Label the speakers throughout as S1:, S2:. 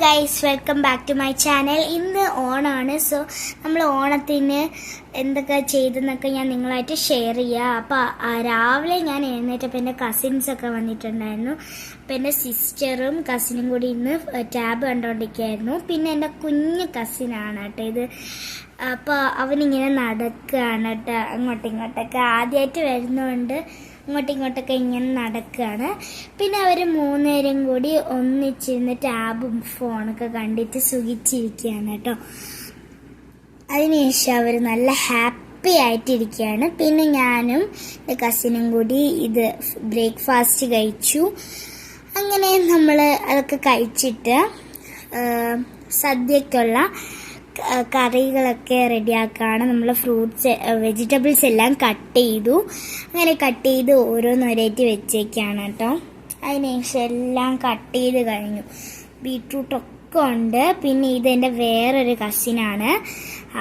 S1: Guys, welcome back to my channel. ഇന്ന് ഓണമാണ്. So നമ്മൾ ഓണത്തിന് എന്തൊക്കെ ചെയ്തെന്നൊക്കെ ഞാൻ നിങ്ങളായിട്ട് ഷെയർ ചെയ്യാം. അപ്പോൾ രാവിലെ ഞാൻ എഴുന്നേറ്റപ്പോൾ എൻ്റെ കസിൻസൊക്കെ വന്നിട്ടുണ്ടായിരുന്നു. അപ്പോൾ എൻ്റെ സിസ്റ്ററും കസിനും കൂടി ഇന്ന് ടാബ് കണ്ടുകൊണ്ടിരിക്കുകയായിരുന്നു. പിന്നെ എൻ്റെ കുഞ്ഞ് കസിനാണ് കേട്ടോ ഇത്. അപ്പോൾ അവനിങ്ങനെ നടക്കുകയാണ് കേട്ടോ, അങ്ങോട്ടും ഇങ്ങോട്ടൊക്കെ. ആദ്യമായിട്ട് വരുന്നതുകൊണ്ട് ഇങ്ങോട്ടൊക്കെ ഇങ്ങനെ നടക്കുകയാണ്. പിന്നെ അവർ മൂന്നുപേരും കൂടി ഒന്നിച്ചിരുന്ന് ടാബും ഫോണൊക്കെ കണ്ടിട്ട് സുഖിച്ചിരിക്കുകയാണ് കേട്ടോ. അതിനുശേഷം അവർ നല്ല ഹാപ്പി ആയിട്ടിരിക്കുകയാണ്. പിന്നെ ഞാനും കസിനും കൂടി ഇത് ബ്രേക്ക്ഫാസ്റ്റ് കഴിച്ചു. അങ്ങനെ നമ്മൾ അതൊക്കെ കഴിച്ചിട്ട് സദ്യക്കുള്ള കറികളൊക്കെ റെഡിയാക്കുകയാണ്. നമ്മൾ ഫ്രൂട്ട്സ് വെജിറ്റബിൾസ് എല്ലാം കട്ട് ചെയ്തു. അങ്ങനെ കട്ട് ചെയ്ത് ഓരോന്നോരേറ്റ് വെച്ചേക്കാണ് കേട്ടോ. അതിനുശേഷം എല്ലാം കട്ട് ചെയ്ത് കഴിഞ്ഞു. ബീട്രൂട്ടൊക്കെ ഉണ്ട്. പിന്നെ ഇതെൻ്റെ വേറൊരു കസിനാണ്,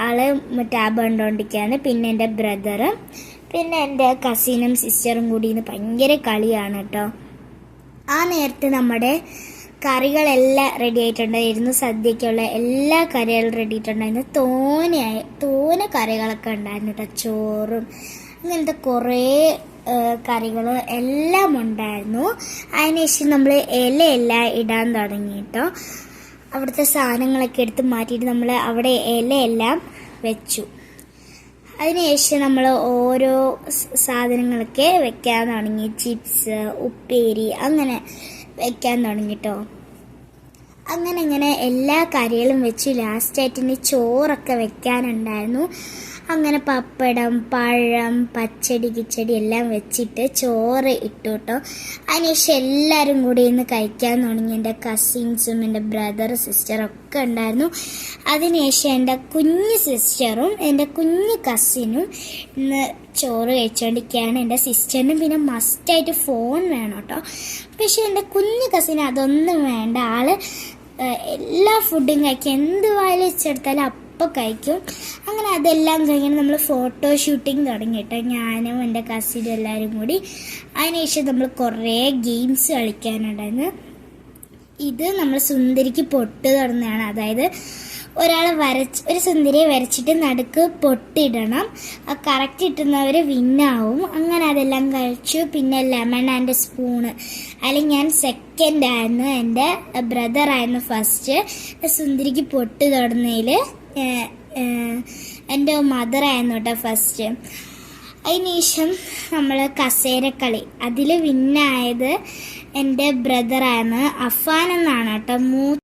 S1: ആള് ടാബ് കണ്ടുകൊണ്ടിരിക്കുകയാണ്. പിന്നെ എൻ്റെ ബ്രദറ്, പിന്നെ എൻ്റെ കസിനും സിസ്റ്ററും കൂടി ഇന്ന് ഭയങ്കര കളിയാണ് കേട്ടോ. ആ നേരത്ത് നമ്മുടെ കറികളെല്ലാം റെഡി ആയിട്ടുണ്ടായിരുന്നു. സദ്യക്കുള്ള എല്ലാ കറികളും റെഡി ആയിട്ടുണ്ടായിരുന്നു. തോനെ കറികളൊക്കെ ഉണ്ടായിരുന്നു കേട്ടോ. ചോറും അങ്ങനത്തെ കുറേ കറികൾ എല്ലാം ഉണ്ടായിരുന്നു. അതിനുശേഷം നമ്മൾ ഇലയെല്ലാം ഇടാൻ തുടങ്ങി കേട്ടോ. അവിടുത്തെ സാധനങ്ങളൊക്കെ എടുത്ത് മാറ്റിയിട്ട് നമ്മൾ അവിടെ ഇലയെല്ലാം വെച്ചു. അതിനുശേഷം നമ്മൾ ഓരോ സാധനങ്ങളൊക്കെ വെക്കാൻ തുടങ്ങി. ചിപ്സ്, ഉപ്പേരി അങ്ങനെ വെക്കാൻ തുടങ്ങിട്ടോ. അങ്ങനെ എല്ലാ കറികളും വെച്ച് ലാസ്റ്റായിട്ട് ചോറൊക്കെ വെക്കാനുണ്ടായിരുന്നു. അങ്ങനെ പപ്പടം, പഴം, പച്ചടി, കിച്ചടി എല്ലാം വെച്ചിട്ട് ചോറ് ഇട്ടു കേട്ടോ. അതിനുശേഷം എല്ലാവരും കൂടി ഇന്ന് കഴിക്കാൻ തുടങ്ങി. എൻ്റെ കസിൻസും എൻ്റെ ബ്രദർ, സിസ്റ്ററൊക്കെ ഉണ്ടായിരുന്നു. അതിനുശേഷം എൻ്റെ കുഞ്ഞ് സിസ്റ്ററും എൻ്റെ കുഞ്ഞ് കസിനും ഇന്ന് ചോറ് കഴിച്ചുകൊണ്ടിരിക്കുകയാണ്. എൻ്റെ സിസ്റ്ററിനും പിന്നെ മസ്റ്റായിട്ട് ഫോൺ വേണം കേട്ടോ. പക്ഷെ എൻ്റെ കുഞ്ഞ് കസിന് അതൊന്നും വേണ്ട. ആള് എല്ലാ ഫുഡും കഴിക്കും. എന്ത് വായിൽ വെച്ചെടുത്താലും അപ്പോൾ കഴിക്കും. അങ്ങനെ അതെല്ലാം കഴിഞ്ഞാൽ നമ്മൾ ഫോട്ടോ ഷൂട്ടിങ് തുടങ്ങി കേട്ടോ, ഞാനും എൻ്റെ കസിനും എല്ലാവരും കൂടി. അതിനുശേഷം നമ്മൾ കുറേ ഗെയിംസ് കളിക്കാനുണ്ടായിരുന്നു. ഇത് നമ്മൾ സുന്ദരിക്ക് പൊട്ട് തൊടുന്നതാണ്. അതായത് ഒരു സുന്ദരിയെ വരച്ചിട്ട് നടുക്ക് പൊട്ടിടണം. കറക്റ്റ് ഇട്ടുന്നവർ വിന്നാവും. അങ്ങനെ അതെല്ലാം കഴിച്ചു. പിന്നെ ലെമൺ ആൻഡ് സ്പൂണ്, അതിൽ ഞാൻ സെക്കൻഡ് ആയിരുന്നു. എൻ്റെ ബ്രദറായിരുന്നു ഫസ്റ്റ്. സുന്ദരിക്ക് പൊട്ട് തൊടുന്നതിൽ എൻ്റെ മദറായിരുന്നു കേട്ടോ ഫസ്റ്റ്. അതിനുശേഷം നമ്മൾ കസേരക്കളി, അതിൽ വിന്നായത് എൻ്റെ ബ്രദറായിരുന്നു. അഫാൻ എന്നാണ് കേട്ടോ.